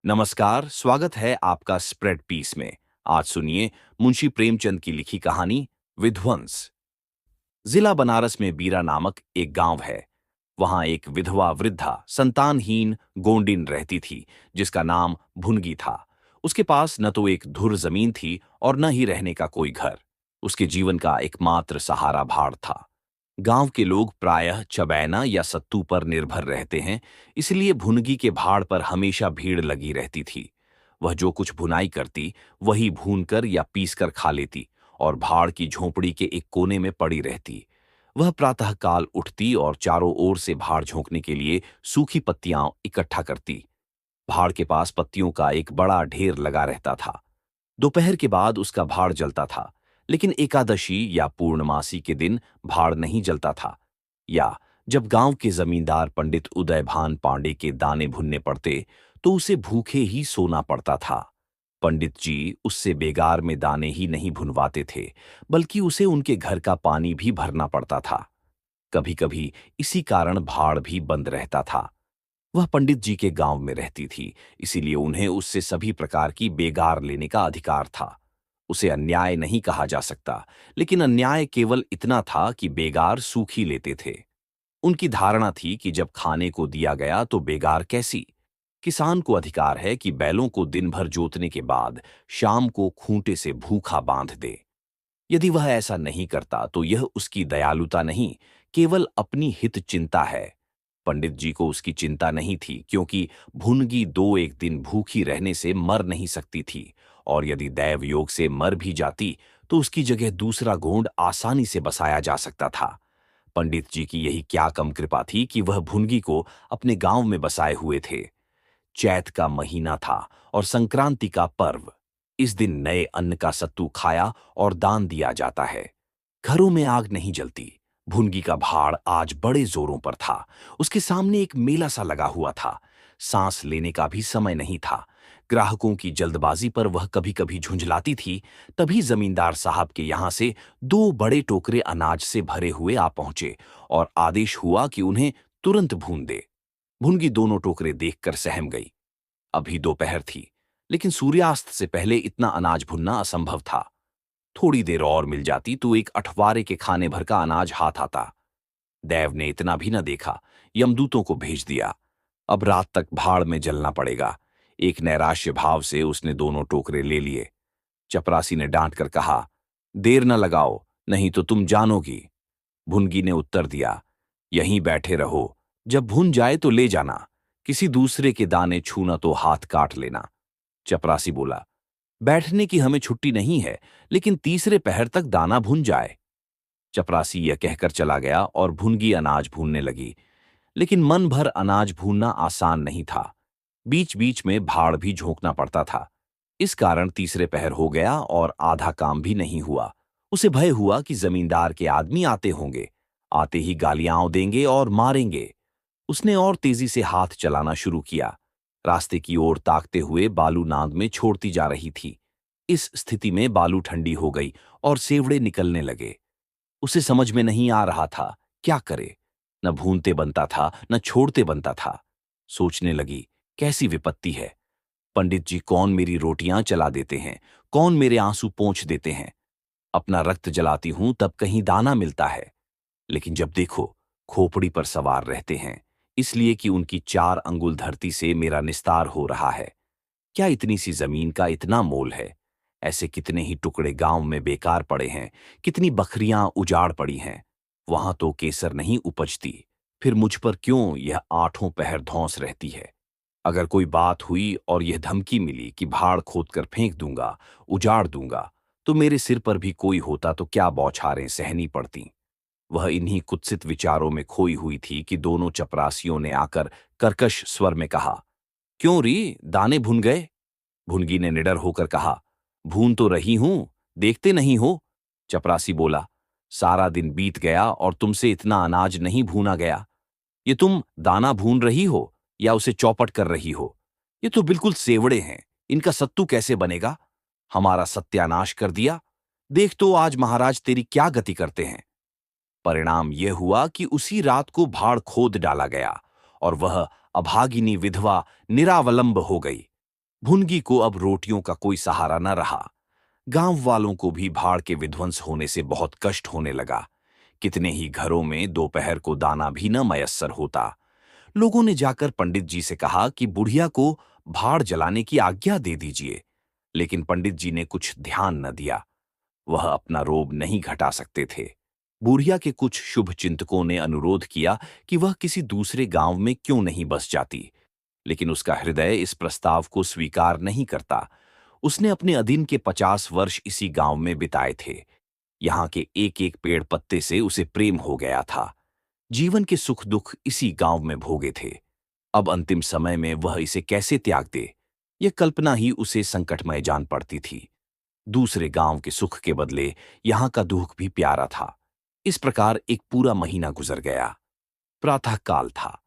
नमस्कार, स्वागत है आपका स्प्रेड पीस में। आज सुनिए मुंशी प्रेमचंद की लिखी कहानी विध्वंस। जिला बनारस में बीरा नामक एक गांव है। वहां एक विधवा वृद्धा संतानहीन गोंडिन रहती थी, जिसका नाम भुनगी था। उसके पास न तो एक धुर जमीन थी और न ही रहने का कोई घर। उसके जीवन का एकमात्र सहारा भाड़ था। गांव के लोग प्रायः चबैना या सत्तू पर निर्भर रहते हैं, इसलिए भुनगी के भाड़ पर हमेशा भीड़ लगी रहती थी। वह जो कुछ भुनाई करती वही भूनकर या पीसकर खा लेती और भाड़ की झोंपड़ी के एक कोने में पड़ी रहती। वह प्रातःकाल उठती और चारों ओर से भाड़ झोंकने के लिए सूखी पत्तियां इकट्ठा करती। भाड़ के पास पत्तियों का एक बड़ा ढेर लगा रहता था। दोपहर के बाद उसका भाड़ जलता था, लेकिन एकादशी या पूर्णमासी के दिन भाड़ नहीं जलता था। या जब गांव के जमींदार पंडित उदयभान पांडे के दाने भुनने पड़ते, तो उसे भूखे ही सोना पड़ता था। पंडित जी उससे बेगार में दाने ही नहीं भुनवाते थे, बल्कि उसे उनके घर का पानी भी भरना पड़ता था। कभी कभी इसी कारण भाड़ भी बंद रहता था। वह पंडित जी के गांव में रहती थी, इसीलिए उन्हें उससे सभी प्रकार की बेगार लेने का अधिकार था। उसे अन्याय नहीं कहा जा सकता, लेकिन अन्याय केवल इतना था कि बेगार सूखी लेते थे। उनकी धारणा थी कि जब खाने को दिया गया तो बेगार कैसी। किसान को अधिकार है कि बैलों को दिन भर जोतने के बाद शाम को खूंटे से भूखा बांध दे। यदि वह ऐसा नहीं करता तो यह उसकी दयालुता नहीं, केवल अपनी हित चिंता है। पंडित जी को उसकी चिंता नहीं थी, क्योंकि भुनगी दो एक दिन भूखी रहने से मर नहीं सकती थी, और यदि दैव योग से मर भी जाती तो उसकी जगह दूसरा गोंड आसानी से बसाया जा सकता था। पंडित जी की यही क्या कम कृपा थी कि वह भुनगी को अपने गांव में बसाए हुए थे। चैत का महीना था और संक्रांति का पर्व। इस दिन नए अन्न का सत्तू खाया और दान दिया जाता है। घरों में आग नहीं जलती। भुनगी का भाड़ आज बड़े जोरों पर था। उसके सामने एक मेला सा लगा हुआ था। सांस लेने का भी समय नहीं था। ग्राहकों की जल्दबाजी पर वह कभी कभी झुंझलाती थी। तभी जमींदार साहब के यहां से दो बड़े टोकरे अनाज से भरे हुए आ पहुंचे और आदेश हुआ कि उन्हें तुरंत भून दे। भुनगी दोनों टोकरे देखकर सहम गई। अभी दोपहर थी, लेकिन सूर्यास्त से पहले इतना अनाज भुनना असंभव था। थोड़ी देर और मिल जाती तो एक अठवारे के खाने भर का अनाज हाथ आता। देव ने इतना भी न देखा, यमदूतों को भेज दिया। अब रात तक भाड़ में जलना पड़ेगा। एक नैराश्य भाव से उसने दोनों टोकरे ले लिए। चपरासी ने डांट कर कहा, देर न लगाओ, नहीं तो तुम जानोगी। भुनगी ने उत्तर दिया, यहीं बैठे रहो, जब भुन जाए तो ले जाना। किसी दूसरे के दाने छूना तो हाथ काट लेना। चपरासी बोला, बैठने की हमें छुट्टी नहीं है, लेकिन तीसरे पहर तक दाना भुन जाए। चपरासी यह कहकर चला गया और भुनगी अनाज भूनने लगी। लेकिन मन भर अनाज भूनना आसान नहीं था। बीच बीच में भाड़ भी झोंकना पड़ता था। इस कारण तीसरे पहर हो गया और आधा काम भी नहीं हुआ। उसे भय हुआ कि जमींदार के आदमी आते होंगे। आते ही गालियां देंगे और मारेंगे। उसने और तेजी से हाथ चलाना शुरू किया। रास्ते की ओर ताकते हुए बालू नाद में छोड़ती जा रही थी। इस स्थिति में बालू ठंडी हो गई और सेवड़े निकलने लगे। उसे समझ में नहीं आ रहा था क्या करे। न भूनते बनता था, न छोड़ते बनता था। सोचने लगी, कैसी विपत्ति है। पंडित जी कौन मेरी रोटियां चला देते हैं, कौन मेरे आंसू पोंछ देते हैं। अपना रक्त जलाती हूं तब कहीं दाना मिलता है, लेकिन जब देखो खोपड़ी पर सवार रहते हैं, इसलिए कि उनकी 4 अंगुल धरती से मेरा निस्तार हो रहा है। क्या इतनी सी जमीन का इतना मोल है। ऐसे कितने ही टुकड़े गांव में बेकार पड़े हैं, कितनी बकरियां उजाड़ पड़ी हैं। वहां तो केसर नहीं उपजती, फिर मुझ पर क्यों यह 8 पहर धौंस रहती है। अगर कोई बात हुई और यह धमकी मिली कि भाड़ खोद कर फेंक दूंगा, उजाड़ दूंगा, तो मेरे सिर पर भी कोई होता तो क्या बौछारें सहनी पड़ती। वह इन्हीं कुत्सित विचारों में खोई हुई थी कि दोनों चपरासियों ने आकर कर्कश स्वर में कहा, क्यों री, दाने भुन गए? भुनगी ने निडर होकर कहा, भून तो रही हूं, देखते नहीं हो। चपरासी बोला, सारा दिन बीत गया और तुमसे इतना अनाज नहीं भूना गया। ये तुम दाना भून रही हो या उसे चौपट कर रही हो? ये तो बिल्कुल सेवड़े हैं, इनका सत्तू कैसे बनेगा? हमारा सत्यानाश कर दिया। देख तो आज महाराज तेरी क्या गति करते हैं। परिणाम यह हुआ कि उसी रात को भाड़ खोद डाला गया और वह अभागिनी विधवा निरावलंब हो गई। भुनगी को अब रोटियों का कोई सहारा न रहा। गांव वालों को भी बाढ़ के विध्वंस होने से बहुत कष्ट होने लगा। कितने ही घरों में दोपहर को दाना भी न मयस्सर होता। लोगों ने जाकर पंडित जी से कहा कि बुढ़िया को भाड़ जलाने की आज्ञा दे दीजिए, लेकिन पंडित जी ने कुछ ध्यान न दिया। वह अपना रोब नहीं घटा सकते थे। बुढ़िया के कुछ शुभ चिंतकों ने अनुरोध किया कि वह किसी दूसरे गांव में क्यों नहीं बस जाती, लेकिन उसका हृदय इस प्रस्ताव को स्वीकार नहीं करता। उसने अपने अधीन के 50 वर्ष इसी गांव में बिताए थे। यहाँ के एक एक पेड़ पत्ते से उसे प्रेम हो गया था। जीवन के सुख दुख इसी गांव में भोगे थे। अब अंतिम समय में वह इसे कैसे त्याग दे, यह कल्पना ही उसे संकटमय जान पड़ती थी। दूसरे गांव के सुख के बदले यहाँ का दुख भी प्यारा था। इस प्रकार एक पूरा महीना गुजर गया। प्रातः काल था।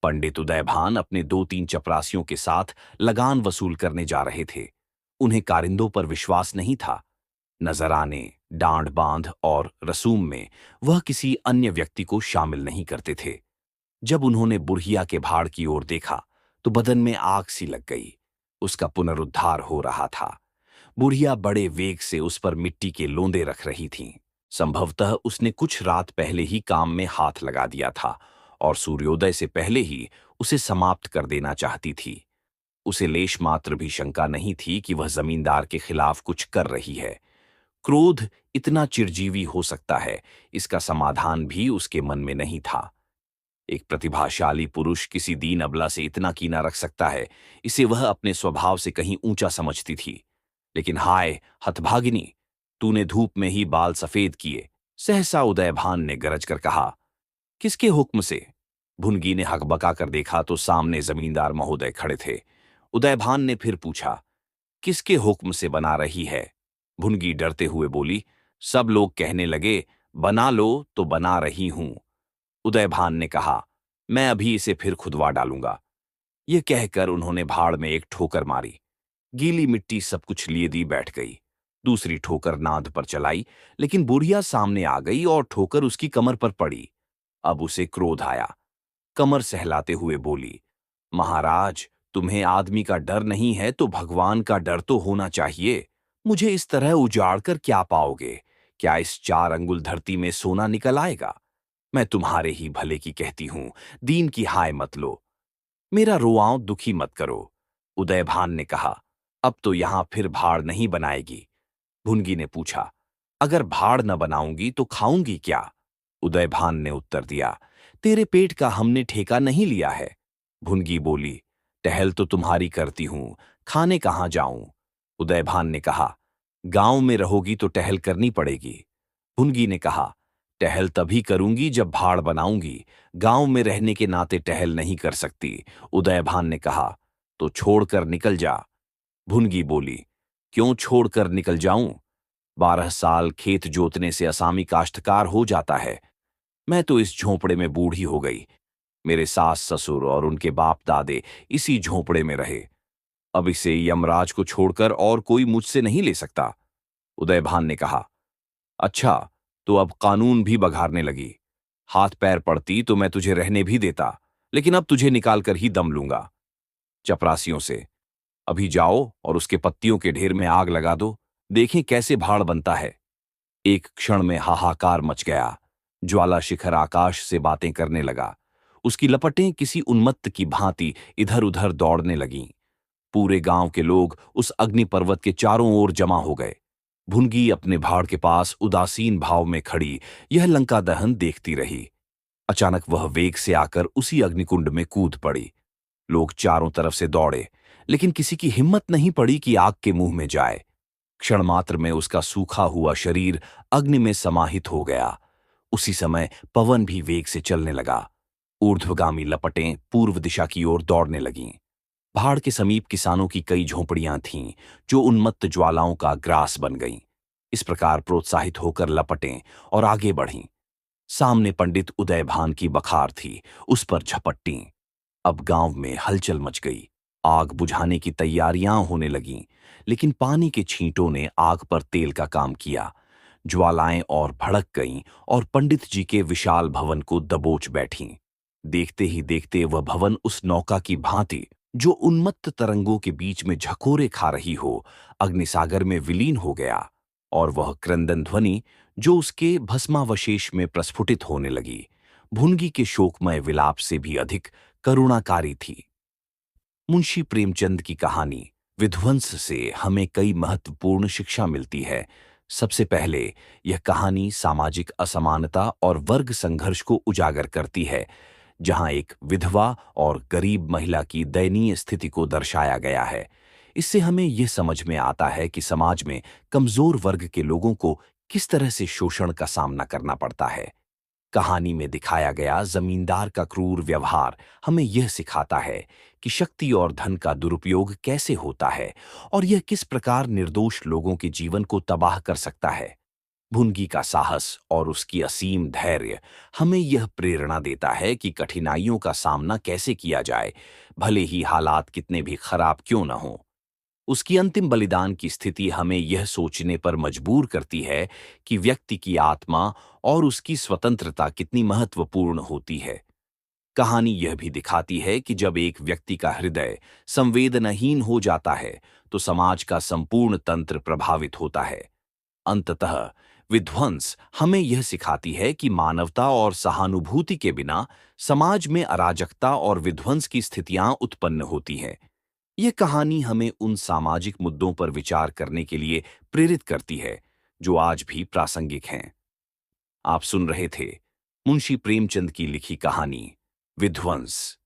पंडित उदयभान अपने 2-3 चपरासियों के साथ लगान वसूल करने जा रहे थे। उन्हें कारिंदों पर विश्वास नहीं था। नजराने, डांड बांध और रसूम में वह किसी अन्य व्यक्ति को शामिल नहीं करते थे। जब उन्होंने बुढ़िया के भाड़ की ओर देखा तो बदन में आग सी लग गई। उसका पुनरुद्धार हो रहा था। बुढ़िया बड़े वेग से उस पर मिट्टी के लोंदे रख रही थीं। संभवतः उसने कुछ रात पहले ही काम में हाथ लगा दिया था और सूर्योदय से पहले ही उसे समाप्त कर देना चाहती थी। उसे लेश मात्र भी शंका नहीं थी कि वह जमींदार के खिलाफ कुछ कर रही है। क्रोध इतना चिरजीवी हो सकता है, इसका समाधान भी उसके मन में नहीं था। एक प्रतिभाशाली पुरुष किसी दीन अबला से इतना कीना रख सकता है, इसे वह अपने स्वभाव से कहीं ऊंचा समझती थी। लेकिन हाय हतभागिनी, तूने धूप में ही बाल सफेद किए। सहसा उदयभान ने गरज कर कहा। किसके हुक्म से? भुनगी ने हकबका कर देखा तो सामने जमींदार महोदय खड़े थे। उदयभान ने फिर पूछा, किसके हुक्म से बना रही है? भुनगी डरते हुए बोली, सब लोग कहने लगे बना लो तो बना रही हूं। उदयभान ने कहा, मैं अभी इसे फिर खुदवा डालूंगा। यह कहकर उन्होंने भाड़ में एक ठोकर मारी। गीली मिट्टी सब कुछ लिए दी बैठ गई। दूसरी ठोकर नाद पर चलाई, लेकिन बुढ़िया सामने आ गई और ठोकर उसकी कमर पर पड़ी। अब उसे क्रोध आया। कमर सहलाते हुए बोली, महाराज, तुम्हें आदमी का डर नहीं है तो भगवान का डर तो होना चाहिए। मुझे इस तरह उजाड़ कर क्या पाओगे? क्या इस 4 अंगुल धरती में सोना निकल आएगा? मैं तुम्हारे ही भले की कहती हूं, दीन की हाय मत लो। मेरा रोआंव दुखी मत करो। उदयभान ने कहा, अब तो यहां फिर भाड़ नहीं बनाएगी। भुनगी ने पूछा, अगर भाड़ न बनाऊंगी तो खाऊंगी क्या? उदयभान ने उत्तर दिया, तेरे पेट का हमने ठेका नहीं लिया है। भुनगी बोली, टहल तो तुम्हारी करती हूं, खाने कहां जाऊं? उदयभान ने कहा, गांव में रहोगी तो टहल करनी पड़ेगी। भुनगी ने कहा, टहल तभी करूंगी जब भाड़ बनाऊंगी, गांव में रहने के नाते टहल नहीं कर सकती। उदयभान ने कहा, तो छोड़कर निकल जा। भुनगी बोली, क्यों छोड़कर निकल जाऊं? 12 साल खेत जोतने से असामी काश्तकार हो जाता है। मैं तो इस झोंपड़े में बूढ़ी हो गई। मेरे सास ससुर और उनके बाप दादे इसी झोंपड़े में रहे। अब इसे यमराज को छोड़कर और कोई मुझसे नहीं ले सकता। उदयभान ने कहा, अच्छा, तो अब कानून भी बघारने लगी। हाथ पैर पड़ती तो मैं तुझे रहने भी देता, लेकिन अब तुझे निकाल कर ही दम लूंगा। चपरासियों से, अभी जाओ और उसके पत्तियों के ढेर में आग लगा दो, देखें कैसे भाड़ बनता है। एक क्षण में हाहाकार मच गया। ज्वाला शिखर आकाश से बातें करने लगा। उसकी लपटें किसी उन्मत्त की भांति इधर उधर दौड़ने लगीं। पूरे गांव के लोग उस अग्नि पर्वत के चारों ओर जमा हो गए। भुनगी अपने भाड़ के पास उदासीन भाव में खड़ी यह लंका दहन देखती रही। अचानक वह वेग से आकर उसी अग्निकुंड में कूद पड़ी। लोग चारों तरफ से दौड़े, लेकिन किसी की हिम्मत नहीं पड़ी कि आग के मुंह में जाए। क्षण मात्र में उसका सूखा हुआ शरीर अग्नि में समाहित हो गया। उसी समय पवन भी वेग से चलने लगा। ऊर्ध्वगामी लपटें पूर्व दिशा की ओर दौड़ने लगीं। पहाड़ के समीप किसानों की कई झोंपड़ियां थीं, जो उन्मत्त ज्वालाओं का ग्रास बन गईं। इस प्रकार प्रोत्साहित होकर लपटें और आगे बढ़ीं। सामने पंडित उदयभान की बखार थी, उस पर झपट्टीं। अब गांव में हलचल मच गई। आग बुझाने की तैयारियां होने लगीं, लेकिन पानी के छींटों ने आग पर तेल का काम किया। ज्वालाएं और भड़क गईं और पंडित जी के विशाल भवन को दबोच बैठीं। देखते ही देखते वह भवन उस नौका की भांति जो उन्मत्त तरंगों के बीच में झकोरे खा रही हो, अग्निसागर में विलीन हो गया। और वह क्रंदन ध्वनि जो उसके भस्मावशेष में प्रस्फुटित होने लगी, भुनगी के शोकमय विलाप से भी अधिक करुणाकारी थी। मुंशी प्रेमचंद की कहानी विध्वंस से हमें कई महत्वपूर्ण शिक्षा मिलती है। सबसे पहले, यह कहानी सामाजिक असमानता और वर्ग संघर्ष को उजागर करती है, जहां एक विधवा और गरीब महिला की दयनीय स्थिति को दर्शाया गया है। इससे हमें यह समझ में आता है कि समाज में कमजोर वर्ग के लोगों को किस तरह से शोषण का सामना करना पड़ता है। कहानी में दिखाया गया जमींदार का क्रूर व्यवहार हमें यह सिखाता है कि शक्ति और धन का दुरुपयोग कैसे होता है और यह किस प्रकार निर्दोष लोगों के जीवन को तबाह कर सकता है। भुनगी का साहस और उसकी असीम धैर्य हमें यह प्रेरणा देता है कि कठिनाइयों का सामना कैसे किया जाए, भले ही हालात कितने भी खराब क्यों न हों। उसकी अंतिम बलिदान की स्थिति हमें यह सोचने पर मजबूर करती है कि व्यक्ति की आत्मा और उसकी स्वतंत्रता कितनी महत्वपूर्ण होती है। कहानी यह भी दिखाती है कि जब एक व्यक्ति का हृदय संवेदनाहीन हो जाता है, तो समाज का संपूर्ण तंत्र प्रभावित होता है। अंततः विध्वंस हमें यह सिखाती है कि मानवता और सहानुभूति के बिना समाज में अराजकता और विध्वंस की स्थितियां उत्पन्न होती हैं। यह कहानी हमें उन सामाजिक मुद्दों पर विचार करने के लिए प्रेरित करती है जो आज भी प्रासंगिक हैं। आप सुन रहे थे मुंशी प्रेमचंद की लिखी कहानी विध्वंस।